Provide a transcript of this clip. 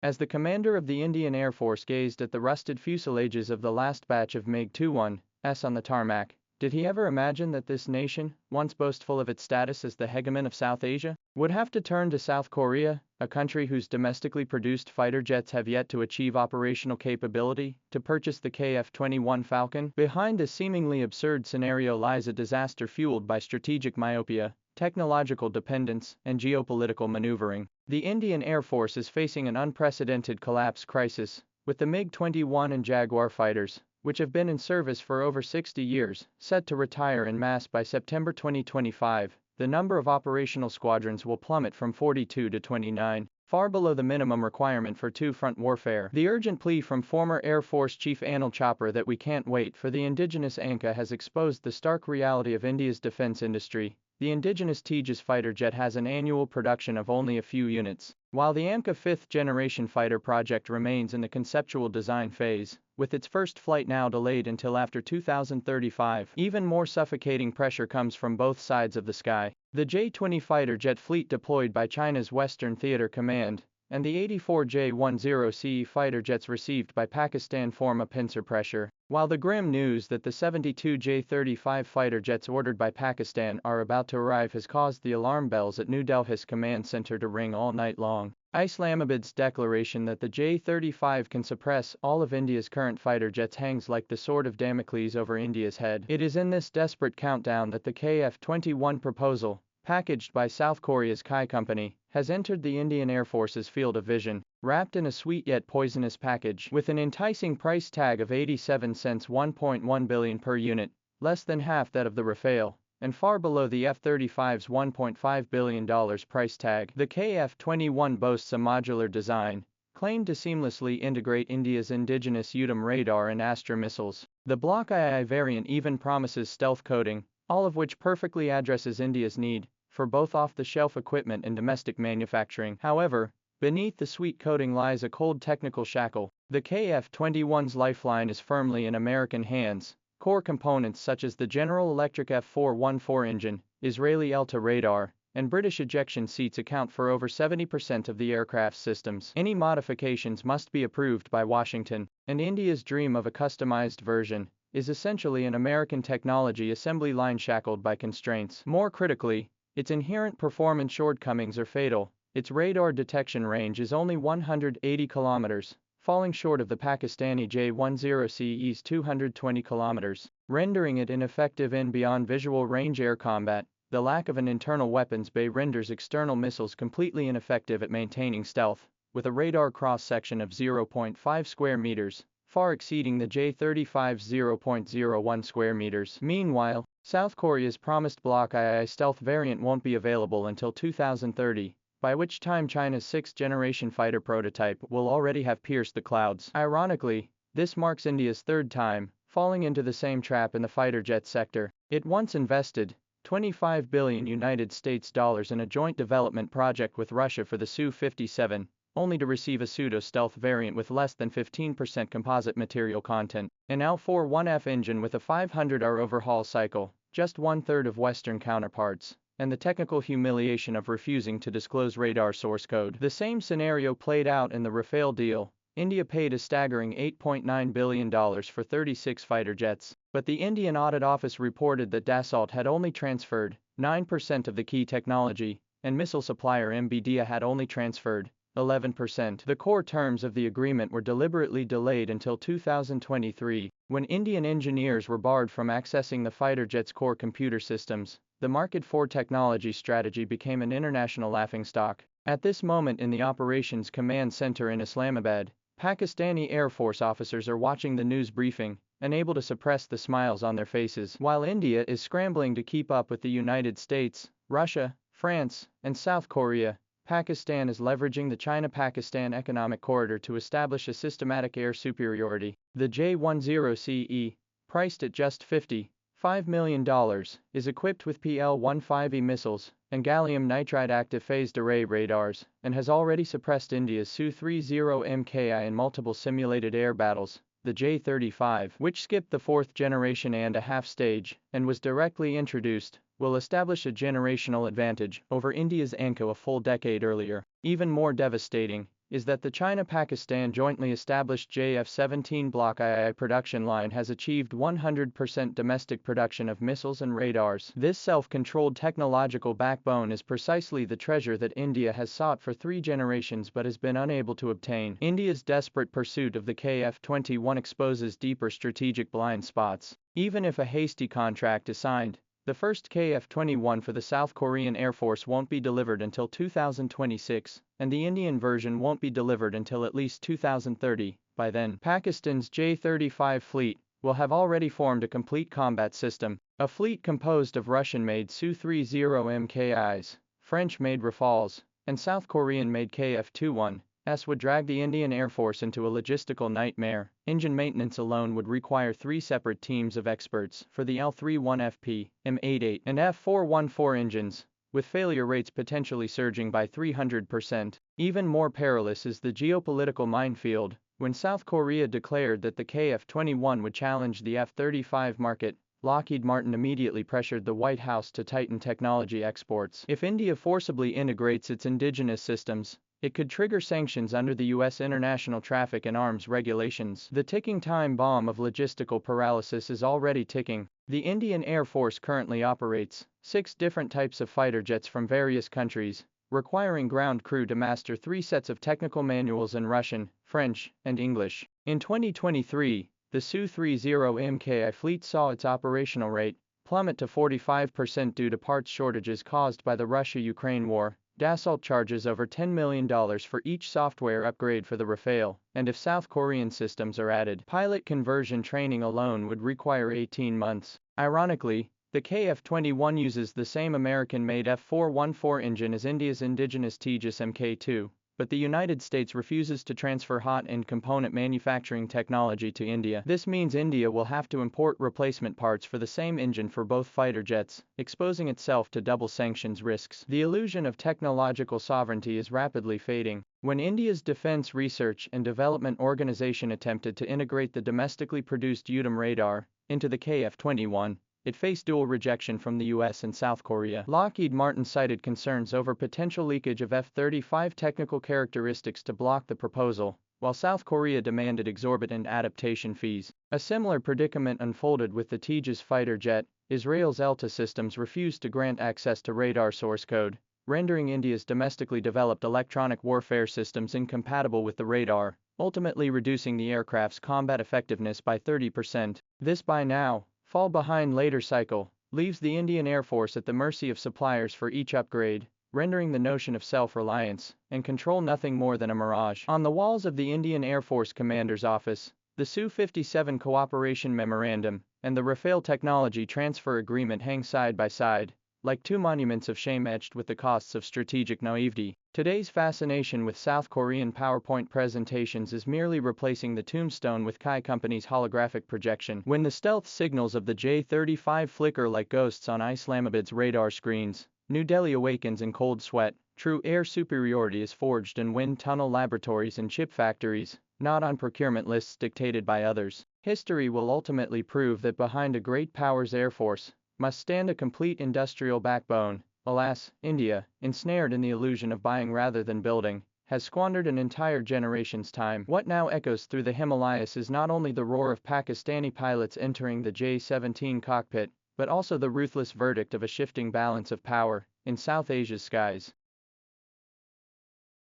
As the commander of the Indian Air Force gazed at the rusted fuselages of the last batch of MiG-21s on the tarmac, did he ever imagine that this nation, once boastful of its status as the hegemon of South Asia, would have to turn to South Korea, a country whose domestically produced fighter jets have yet to achieve operational capability, to purchase the KF-21 Falcon? Behind this seemingly absurd scenario lies a disaster fueled by strategic myopia, technological dependence, and geopolitical maneuvering. The Indian Air Force is facing an unprecedented collapse crisis, with the MiG-21 and Jaguar fighters, which have been in service for over 60 years, set to retire en masse by September 2025. The number of operational squadrons will plummet from 42 to 29, far below the minimum requirement for two-front warfare. The urgent plea from former Air Force Chief Anil Chopra that we can't wait for the indigenous ANCA has exposed the stark reality of India's defense industry. The indigenous Tejas fighter jet has an annual production of only a few units, while the AMCA 5th-generation fighter project remains in the conceptual design phase, with its first flight now delayed until after 2035. Even more suffocating pressure comes from both sides of the sky. The J-20 fighter jet fleet deployed by China's Western Theater Command and the 84 J-10C fighter jets received by Pakistan form a pincer pressure, while the grim news that the 72 J-35 fighter jets ordered by Pakistan are about to arrive has caused the alarm bells at New Delhi's command center to ring all night long. Islamabad's declaration that the J-35 can suppress all of India's current fighter jets hangs like the sword of Damocles over India's head. It is in this desperate countdown that the KF-21 proposal, packaged by South Korea's Kai Company, has entered the Indian Air Force's field of vision, wrapped in a sweet yet poisonous package. With an enticing price tag of 87 cents $1.1 billion per unit, less than half that of the Rafale, and far below the F-35's $1.5 billion price tag, the KF-21 boasts a modular design, claimed to seamlessly integrate India's indigenous UDAM radar and Astra missiles. The Block II variant even promises stealth coating, all of which perfectly addresses India's need for both off-the-shelf equipment and domestic manufacturing. However, beneath the sweet coating lies a cold technical shackle. The KF-21's lifeline is firmly in American hands. Core components such as the General Electric F414 engine, Israeli ELTA radar, and British ejection seats account for over 70% of the aircraft's systems. Any modifications must be approved by Washington, and India's dream of a customized version is essentially an American technology assembly line shackled by constraints. More critically, its inherent performance shortcomings are fatal. Its radar detection range is only 180 kilometers, falling short of the Pakistani J-10Ce's 220 kilometers, rendering it ineffective in beyond visual range air combat. The lack of an internal weapons bay renders external missiles completely ineffective at maintaining stealth, with a radar cross-section of 0.5 square meters, far exceeding the J-35's 0.01 square meters. Meanwhile, South Korea's promised Block II stealth variant won't be available until 2030, by which time China's 6th-generation fighter prototype will already have pierced the clouds. Ironically, this marks India's third time falling into the same trap in the fighter jet sector. It once invested $25 billion United States dollars in a joint development project with Russia for the Su-57, only to receive a pseudo-stealth variant with less than 15% composite material content, an L-41F engine with a 500-hour overhaul cycle, just one-third of Western counterparts, and the technical humiliation of refusing to disclose radar source code. The same scenario played out in the Rafale deal. India paid a staggering $8.9 billion for 36 fighter jets, but the Indian Audit Office reported that Dassault had only transferred 9% of the key technology, and missile supplier MBDA had only transferred 11%. The core terms of the agreement were deliberately delayed until 2023, when Indian engineers were barred from accessing the fighter jet's core computer systems. The Market for Technology strategy became an international laughingstock. At this moment in the Operations Command Center in Islamabad, Pakistani Air Force officers are watching the news briefing, unable to suppress the smiles on their faces. While India is scrambling to keep up with the United States, Russia, France, and South Korea, Pakistan is leveraging the China-Pakistan economic corridor to establish a systematic air superiority. The J-10CE, priced at just $55 million, is equipped with PL-15E missiles and gallium nitride active phased array radars, and has already suppressed India's Su-30 MKI in multiple simulated air battles. The J-35, which skipped the 4th generation and a half stage, and was directly introduced, will establish a generational advantage over India's ANCA a full decade earlier. Even more devastating, is that the China-Pakistan jointly established KF-17 Block II production line has achieved 100% domestic production of missiles and radars. This self-controlled technological backbone is precisely the treasure that India has sought for 3 generations but has been unable to obtain. India's desperate pursuit of the KF-21 exposes deeper strategic blind spots. Even if a hasty contract is signed, the first KF-21 for the South Korean Air Force won't be delivered until 2026, and the Indian version won't be delivered until at least 2030. By then, Pakistan's J-35 fleet will have already formed a complete combat system, a fleet composed of Russian-made Su-30 MKIs, French-made Rafales, and South Korean-made KF-21s would drag the Indian Air Force into a logistical nightmare. Engine maintenance alone would require 3 separate teams of experts for the L-31FP, M88, and F-414 engines, with failure rates potentially surging by 300%. Even more perilous is the geopolitical minefield. When South Korea declared that the KF-21 would challenge the F-35 market, Lockheed Martin immediately pressured the White House to tighten technology exports. If India forcibly integrates its indigenous systems, it could trigger sanctions under the U.S. International Traffic in Arms Regulations. The ticking time bomb of logistical paralysis is already ticking. The Indian Air Force currently operates 6 different types of fighter jets from various countries, requiring ground crew to master 3 sets of technical manuals in Russian, French, and English. In 2023, the Su-30 MKI fleet saw its operational rate plummet to 45% due to parts shortages caused by the Russia-Ukraine war. Dassault charges over $10 million for each software upgrade for the Rafale, and if South Korean systems are added, pilot conversion training alone would require 18 months. Ironically, the KF-21 uses the same American-made F-414 engine as India's indigenous Tejas Mk2, but the United States refuses to transfer hot-end component manufacturing technology to India. This means India will have to import replacement parts for the same engine for both fighter jets, exposing itself to double sanctions risks. The illusion of technological sovereignty is rapidly fading. When India's Defense Research and Development Organization attempted to integrate the domestically produced UDAM radar into the KF-21, it faced dual rejection from the US and South Korea. Lockheed Martin cited concerns over potential leakage of F-35 technical characteristics to block the proposal, while South Korea demanded exorbitant adaptation fees. A similar predicament unfolded with the Tejas fighter jet. Israel's ELTA systems refused to grant access to radar source code, rendering India's domestically developed electronic warfare systems incompatible with the radar, ultimately reducing the aircraft's combat effectiveness by 30%. This by now, fall behind later cycle leaves the Indian Air Force at the mercy of suppliers for each upgrade, rendering the notion of self-reliance and control nothing more than a mirage. On the walls of the Indian Air Force Commander's Office, the Su-57 Cooperation Memorandum and the Rafale Technology Transfer Agreement hang side by side, like 2 monuments of shame etched with the costs of strategic naivety. Today's fascination with South Korean PowerPoint presentations is merely replacing the tombstone with Kai Company's holographic projection. When the stealth signals of the J-35 flicker like ghosts on Islamabad's radar screens, New Delhi awakens in cold sweat. True air superiority is forged in wind tunnel laboratories and chip factories, not on procurement lists dictated by others. History will ultimately prove that behind a great power's air force must stand a complete industrial backbone. Alas, India, ensnared in the illusion of buying rather than building, has squandered an entire generation's time. What now echoes through the Himalayas is not only the roar of Pakistani pilots entering the J-17 cockpit, but also the ruthless verdict of a shifting balance of power in South Asia's skies.